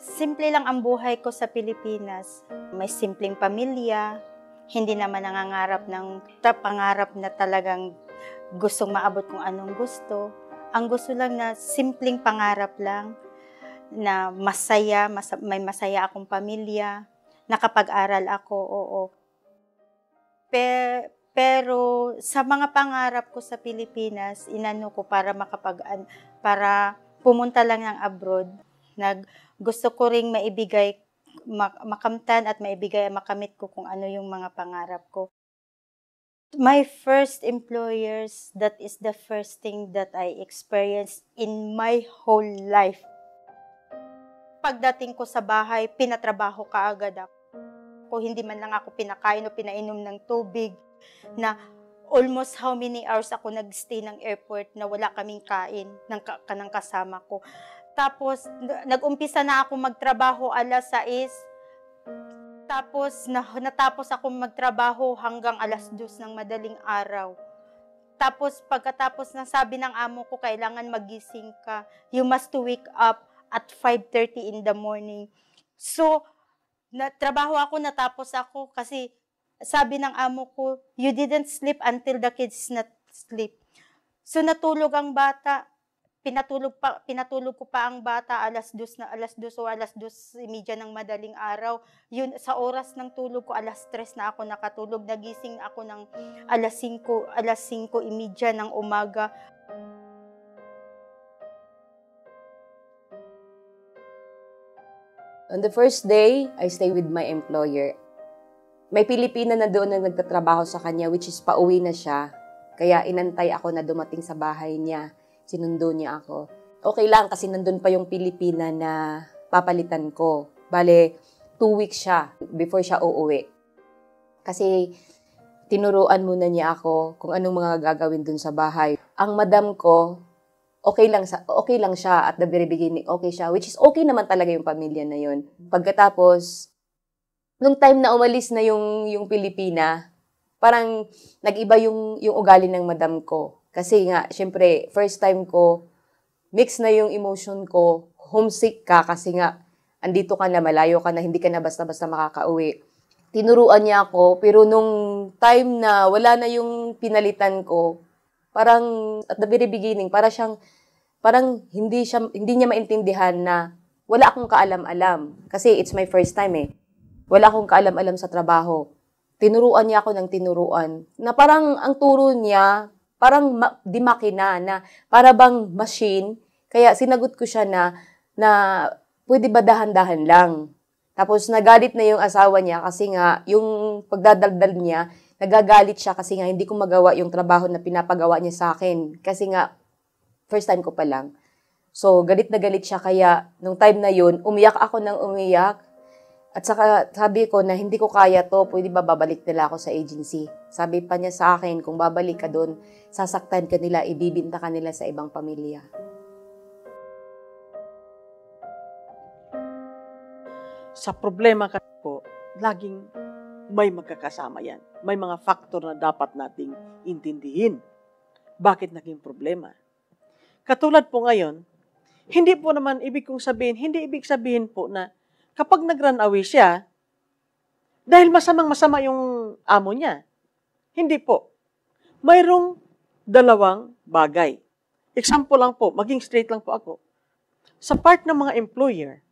Simple lang ang buhay ko sa Pilipinas. May simpleng pamilya, hindi naman pangarap na talagang gustong maabot kung anong gusto. Ang gusto lang na simpleng pangarap lang, na may masaya akong pamilya, nakapag-aral ako, oo. Pero sa mga pangarap ko sa Pilipinas, inano ko para pumunta lang ng abroad. Gusto ko ring makamtan at makamit ko kung ano yung mga pangarap ko. My first employers, that is the first thing that I experienced in my whole life. Pagdating ko sa bahay, pinatrabaho kaagad ako. Hindi man lang ako pinakain o pinainom ng tubig, na almost how many hours ako nagstay ng airport na wala kaming kain ng kasama ko. Tapos, nag-umpisa na ako magtrabaho alas 6. Tapos, natapos ako magtrabaho hanggang alas 2 ng madaling araw. Tapos, pagkatapos na sabi ng amo ko, kailangan magising ka. You must wake up at 5:30 in the morning. So, natapos ako kasi sabi ng amo ko, you didn't sleep until the kids not sleep. So, natulog ang bata. Pinatulog ko pa ang bata alas 2 o alas 2:30 ng madaling araw. Yun, sa oras ng tulog ko, alas 3 na ako nakatulog. Nagising ako ng alas 5:30 ng umaga. On the first day, I stay with my employer. May Pilipina na doon na nagtatrabaho sa kanya, which is pauwi na siya. Kaya inantay ako na dumating sa bahay niya. Sinundo niya ako. Okay lang kasi nandun pa yung Pilipina na papalitan ko. Bale, 2 weeks siya before siya uuwi. Kasi tinuruan muna niya ako kung anong mga gagawin dun sa bahay. Ang madam ko, okay lang siya at the very beginning, okay siya. Which is okay naman talaga yung pamilya na yun. Pagkatapos, nung time na umalis na yung Pilipina, parang nag-iba yung ugali ng madam ko. Kasi nga, syempre, first time ko, mix na yung emotion ko, homesick ka kasi nga, andito ka na, malayo ka na, hindi ka na basta-basta makakauwi. Tinuruan niya ako, pero nung time na wala na yung pinalitan ko, parang at the very beginning, parang hindi niya maintindihan na wala akong kaalam-alam. Kasi it's my first time eh. Wala akong kaalam-alam sa trabaho. Tinuruan niya ako ng tinuruan. Na parang ang turo niya, parang di makina na para bang machine. Kaya sinagot ko siya na pwede ba dahan-dahan lang. Tapos nagalit na yung asawa niya kasi nga yung pagdadaldal niya, nagagalit siya kasi nga hindi ko magawa yung trabaho na pinapagawa niya sa akin. Kasi nga, first time ko pa lang. So, galit na galit siya. Kaya, nung time na yun, umiyak ako ng umiyak. At saka, sabi ko na hindi ko kaya to, pwede ba babalik nila ako sa agency? Sabi pa niya sa akin, kung babalik ka doon, sasaktan ka nila, ibibinta ka nila sa ibang pamilya. Sa problema kasi po, laging may magkakasama yan. May mga faktor na dapat nating intindihin. Bakit naging problema? Katulad po ngayon, hindi ibig sabihin po na kapag nag-run away siya, dahil masamang-masama yung amo niya. Hindi po. Mayroong dalawang bagay. Example lang po, maging straight lang po ako. Sa part ng mga employer,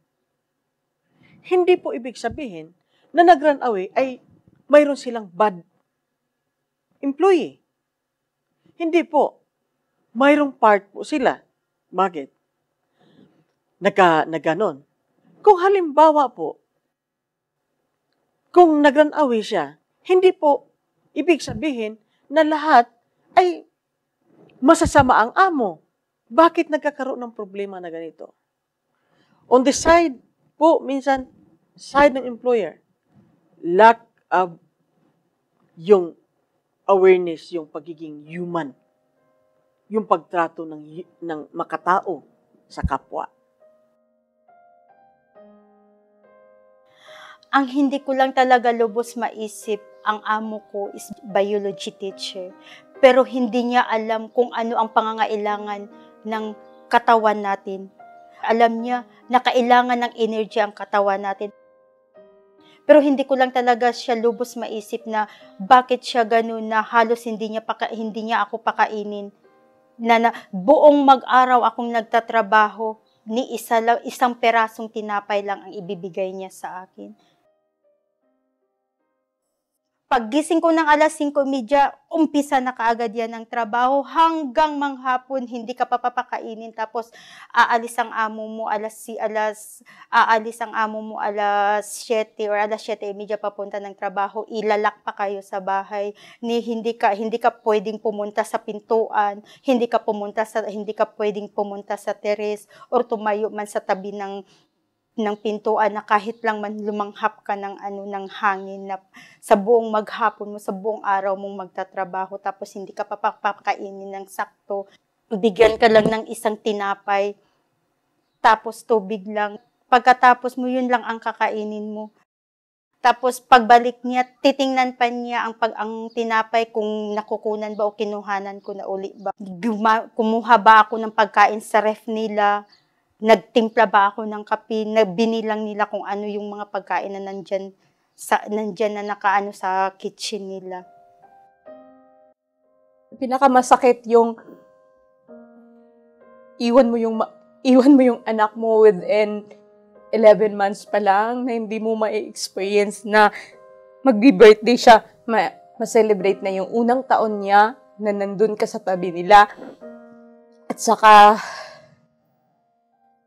hindi po ibig sabihin na nag-run away ay mayroon silang bad employee. Hindi po. Mayroong part po sila. Bakit? Naganon. Kung halimbawa po, kung nag-run away siya, hindi po ibig sabihin na lahat ay masasama ang amo. Bakit nagkakaroon ng problema na ganito? On the side po, minsan, side ng employer, lack of yung awareness, yung pagiging human, yung pagtrato ng makatao sa kapwa. Ang hindi ko lang talaga lubos maisip, ang amo ko is biology teacher. Pero hindi niya alam kung ano ang pangangailangan ng katawan natin. Alam niya na kailangan ng energy ang katawan natin. Pero hindi ko lang talaga siya lubos maisip na bakit siya ganun na halos hindi niya ako pakainin. Na buong mag-araw akong nagtatrabaho, ni isang perasong tinapay lang ang ibibigay niya sa akin. Paggising ko ng alas 5:30, umpisa na kaagad yan ng trabaho hanggang manghapon, hindi ka papakainin. Tapos aalis ang amo mo alas 7 or alas 7:30 papunta ng trabaho. Ilalak pa kayo sa bahay. Hindi ka pwedeng pumunta sa pintuan, hindi ka pwedeng pumunta sa teres or tumayo man sa tabi ng pintuan na kahit lang man lumanghap ka ng hangin na sa buong maghapon mo, sa buong araw mong magtatrabaho, tapos hindi ka papakainin ng sakto. Bigyan ka lang ng isang tinapay, tapos tubig lang. Pagkatapos mo, yun lang ang kakainin mo. Tapos pagbalik niya, titingnan pa niya ang tinapay kung nakukunan ba o kinuhanan ko na uli ba. Kumuha ba ako ng pagkain sa ref nila, nagtimpla ba ako ng kape, binilang nila kung ano yung mga pagkain na nandyan na nakaano sa kitchen nila. Pinakamasakit yung iwan mo yung anak mo within 11 months pa lang na hindi mo ma-experience na magbi-birthday siya, ma-celebrate na yung unang taon niya na nandun ka sa tabi nila. At saka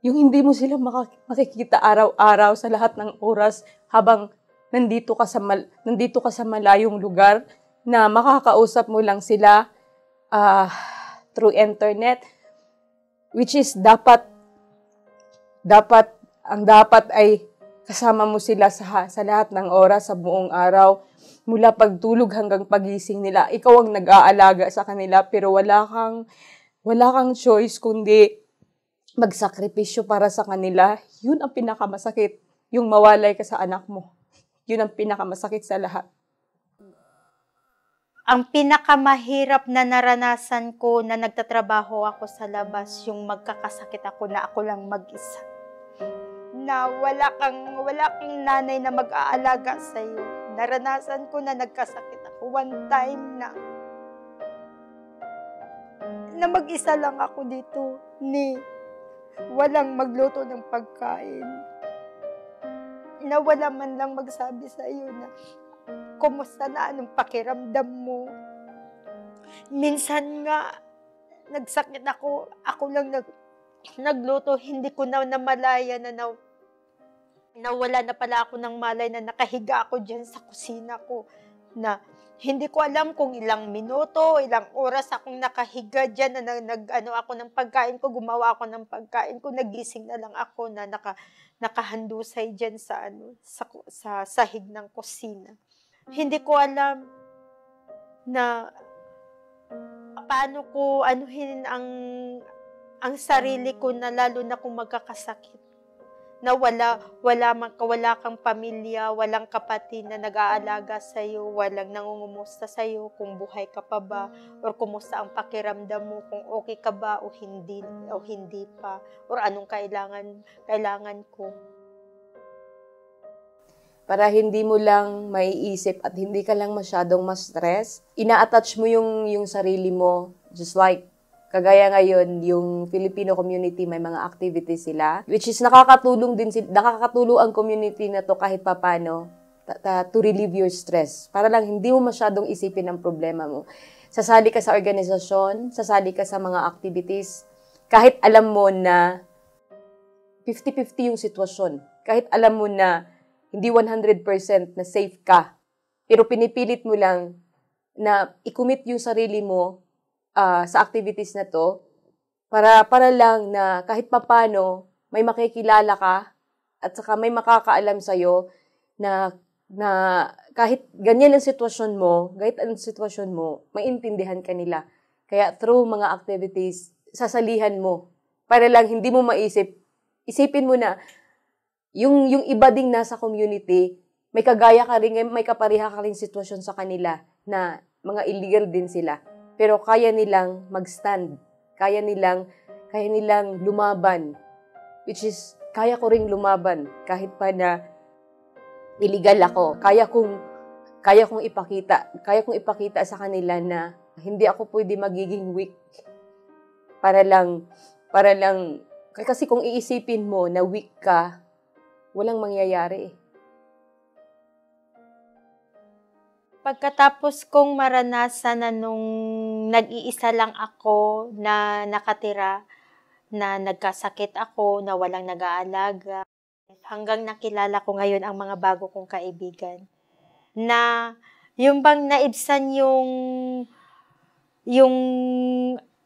yung hindi mo sila makikita araw-araw sa lahat ng oras habang nandito ka sa malayong lugar na makakausap mo lang sila through internet, which is dapat ay kasama mo sila sa lahat ng oras sa buong araw, mula pagtulog hanggang pagising nila. Ikaw ang nag-aalaga sa kanila, pero wala kang choice kundi magsakripisyo para sa kanila. Yun ang pinakamasakit, yung mawalay ka sa anak mo. Yun ang pinakamasakit sa lahat. Ang pinakamahirap na naranasan ko na nagtatrabaho ako sa labas, yung magkakasakit ako na ako lang mag-isa. Na wala kang nanay na mag-aalaga sa'yo. Naranasan ko na nagkasakit ako one time na mag-isa lang ako dito, walang magluto ng pagkain. Na wala man lang magsabi sa iyo na, kumusta na, anong pakiramdam mo? Minsan nga, nagsakit ako lang nagluto, hindi ko na namalaya na wala na pala ako ng malay na nakahiga ako dyan sa kusina ko. Na hindi ko alam kung ilang minuto, ilang oras akong nakahiga dyan na ako ng pagkain ko, gumawa ako ng pagkain ko, nagising na lang ako na nakahandusay dyan sa sahig ng kusina. Hindi ko alam na paano ko anuhin ang sarili ko na lalo na kung magkakasakit. Na wala kang pamilya, walang kapatid na nag-aalaga sa'yo, walang nangungumusta sa'yo kung buhay ka pa ba, or kumusta ang pakiramdam mo, kung okay ka ba o hindi pa, or anong kailangan ko. Para hindi mo lang maiisip at hindi ka lang masyadong ma-stress, ina-attach mo yung sarili mo, just like kagaya ngayon, yung Filipino community, may mga activities sila, which is nakakatulong ang community na to kahit papano to relieve your stress. Para lang hindi mo masyadong isipin ang problema mo. Sasali ka sa organisasyon, sasali ka sa mga activities, kahit alam mo na 50-50 yung sitwasyon. Kahit alam mo na hindi 100% na safe ka, pero pinipilit mo lang na i-commit yung sarili mo sa activities na to, para lang na kahit papano may makikilala ka at saka may makakaalam sa'yo na kahit ganyan ang sitwasyon mo, maintindihan ka nila. Kaya through mga activities, sasalihan mo. Para lang hindi mo isipin mo na yung iba ding nasa community, may kagaya ka rin, may kapareha ka rin sitwasyon sa kanila na mga illegal din sila. Pero kaya nilang mag-stand, kaya nilang lumaban. which is kaya ko ring lumaban kahit pa na illegal ako. Kaya kong ipakita sa kanila na hindi ako pwede magiging weak para lang kasi kung iisipin mo na weak ka, walang mangyayari. Pagkatapos kong maranasan na nung nag-iisa lang ako na nakatira, na nagkasakit ako, na walang nag-aalaga, hanggang nakilala ko ngayon ang mga bago kong kaibigan, na yung bang naibsan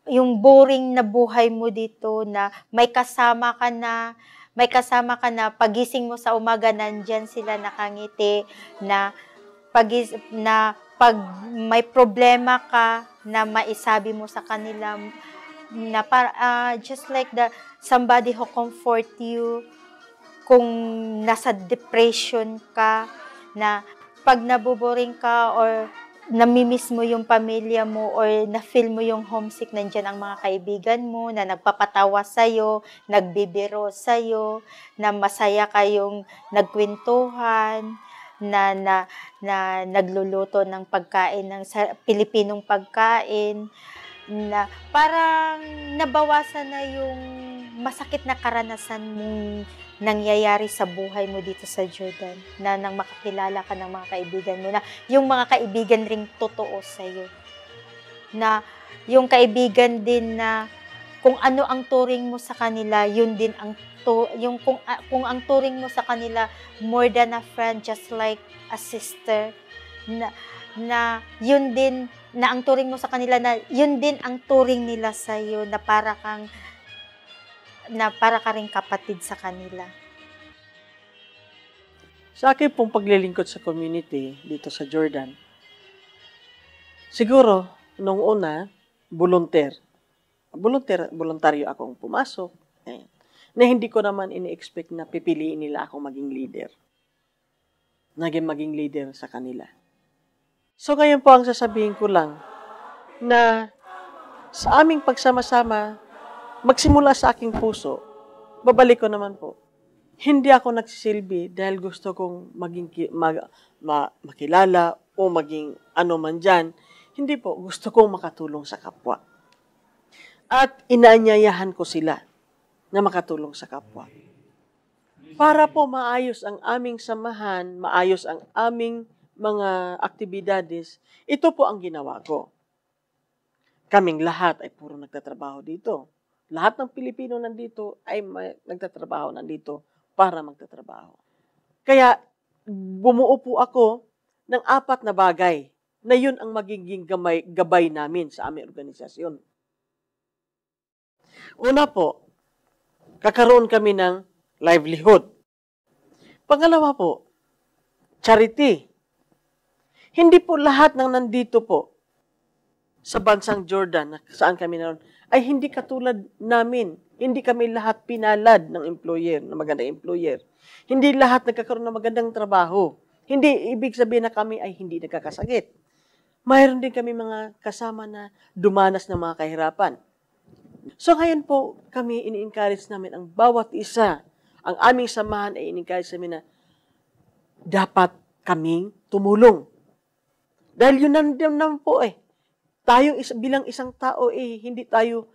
yung boring na buhay mo dito, na may kasama ka na pagising mo sa umaga, nandyan sila nakangiti, na pag may problema ka, na maisabi mo sa kanila, na just like somebody who comfort you kung nasa depression ka, na pag nabuboring ka or namimiss mo yung pamilya mo or na-feel mo yung homesick, nandyan ang mga kaibigan mo na nagpapatawa sa'yo, nagbibiro sa'yo, na masaya kayong nagkwentuhan, na nagluluto ng pagkain, ng Pilipinong pagkain, na parang nabawasan na yung masakit na karanasan mong nangyayari sa buhay mo dito sa Jordan, na nang makakilala ka ng mga kaibigan mo, na yung mga kaibigan ring totoo sa'yo, na yung kaibigan din na kung ano ang turing mo sa kanila, yun din ang kung ang turing mo sa kanila more than a friend, just like a sister, na yun din, na ang turing mo sa kanila, na yun din ang turing nila sa iyo, na para ka ring kapatid sa kanila. Sa akin pong paglilingkod sa community dito sa Jordan, siguro nung una voluntaryo akong pumasok, na hindi ko naman ini-expect na pipiliin nila akong maging leader. Maging leader sa kanila. So ngayon po ang sasabihin ko lang na sa aming pagsama-sama, magsimula sa aking puso, babalik ko naman po. Hindi ako nagsisilbi dahil gusto kong makilala o maging ano man dyan. Hindi po, gusto kong makatulong sa kapwa. At inaanyayahan ko sila na makatulong sa kapwa. Para po maayos ang aming samahan, maayos ang aming mga aktibidades, ito po ang ginawa ko. Kaming lahat ay puro nagtatrabaho dito. Lahat ng Pilipino nandito ay nagtatrabaho nandito para magtatrabaho. Kaya bumuo po ako ng 4 na bagay na yun ang magiging gabay namin sa aming organisasyon. Una po, kakaroon kami ng livelihood. Pangalawa po, charity. Hindi po lahat ng nandito po sa bansang Jordan, saan kami naroon, ay hindi katulad namin. Hindi kami lahat pinalad ng employer, ng magandang employer. Hindi lahat nagkakaroon ng magandang trabaho. Hindi ibig sabihin na kami ay hindi nagkakasakit. Mayroon din kami mga kasama na dumanas ng mga kahirapan. So ngayon po, kami ini-encourage namin ang bawat isa. Ang aming samahan ay ini-encourage namin na dapat kaming tumulong. Dahil yun naman po bilang isang tao hindi tayo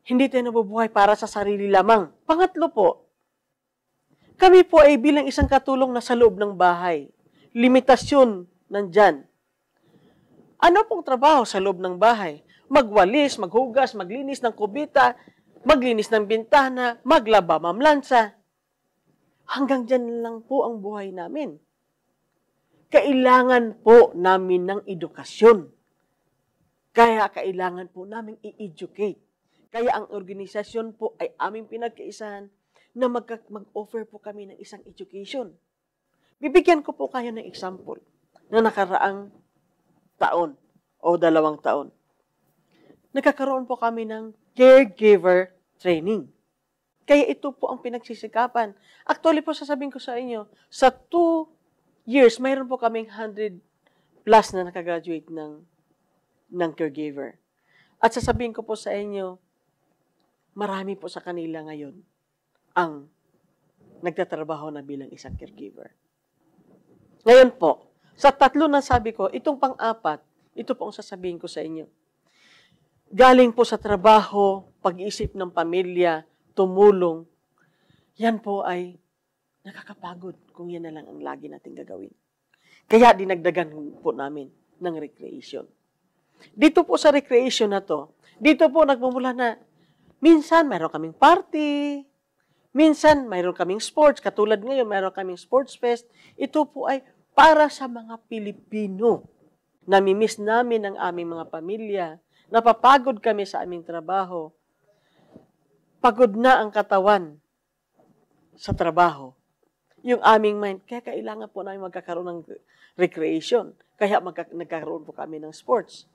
nabubuhay para sa sarili lamang. Pangatlo po, kami po ay bilang isang katulong na sa loob ng bahay. Limitasyon nandyan. Ano pong trabaho sa loob ng bahay? Magwalis, maghugas, maglinis ng kubita, maglinis ng bintana, maglaba, mamlansa. Hanggang dyan lang po ang buhay namin. Kailangan po namin ng edukasyon. Kaya kailangan po namin i-educate. Kaya ang organisasyon po ay aming pinagkaisahan na mag-offer po kami ng isang education. Bibigyan ko po kayo ng example na nakaraang taon o 2 taon. Nagkakaroon po kami ng caregiver training. Kaya ito po ang pinagsisikapan. Actually po, sasabihin ko sa inyo, sa 2 years, mayroon po kaming 100 plus na nakagraduate ng caregiver. At sasabihin ko po sa inyo, marami po sa kanila ngayon ang nagtatrabaho na bilang isang caregiver. Ngayon po, sa tatlo na sabi ko, itong pang-apat, ito po ang sasabihin ko sa inyo. Galing po sa trabaho, pag-iisip ng pamilya, tumulong, yan po ay nakakapagod kung yan na lang ang lagi natin gagawin. Kaya dinagdagan po namin ng recreation. Dito po sa recreation na to, dito po nagmumula na minsan mayroon kaming party, minsan mayroon kaming sports, katulad ngayon mayroon kaming sports fest. Ito po ay para sa mga Pilipino. Namimiss namin ang aming mga pamilya, napapagod kami sa aming trabaho. Pagod na ang katawan sa trabaho. Yung aming mind, kaya kailangan po namin magkakaroon ng recreation. Kaya nagkakaroon po kami ng sports.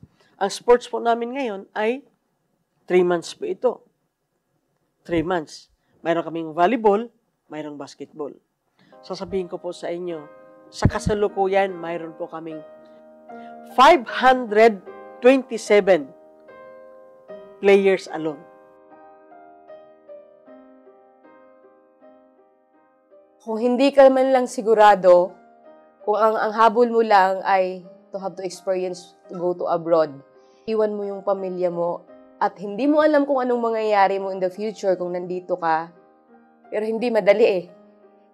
Ang sports po namin ngayon ay 3 months po ito. 3 months. Mayroon kaming volleyball, mayroong basketball. Sasabihin ko po sa inyo, sa kasalukuyan, mayroon po kaming 527 players alone. Kung hindi ka man lang sigurado, kung ang habol mo lang ay to have to experience to go to abroad, iwan mo yung pamilya mo at hindi mo alam kung anong mangyayari mo in the future kung nandito ka. Pero hindi madali eh.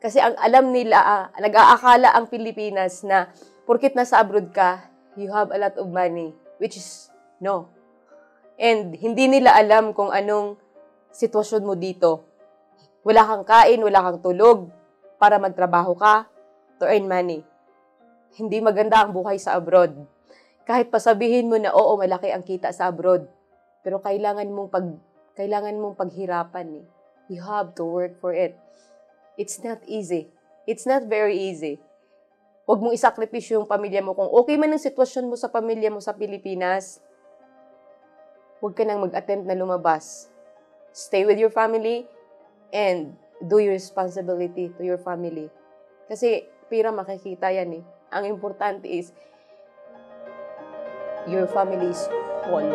Kasi ang alam nila, nag-aakala ang Pilipinas na porkit nasa abroad ka, you have a lot of money, which is no. And hindi nila alam kung anong sitwasyon mo dito. Wala kang kain, wala kang tulog para magtrabaho ka to earn money. Hindi maganda ang buhay sa abroad. Kahit pasabihin mo na oo, malaki ang kita sa abroad, pero kailangan mong paghirapan eh. You have to work for it. It's not easy. It's not very easy. Huwag mong isakripisyo yung pamilya mo. Kung okay man ang sitwasyon mo sa pamilya mo sa Pilipinas, huwag ka nang mag-attempt na lumabas. Stay with your family and do your responsibility to your family. Kasi pira makikita yan eh. Ang importante is your family is whole.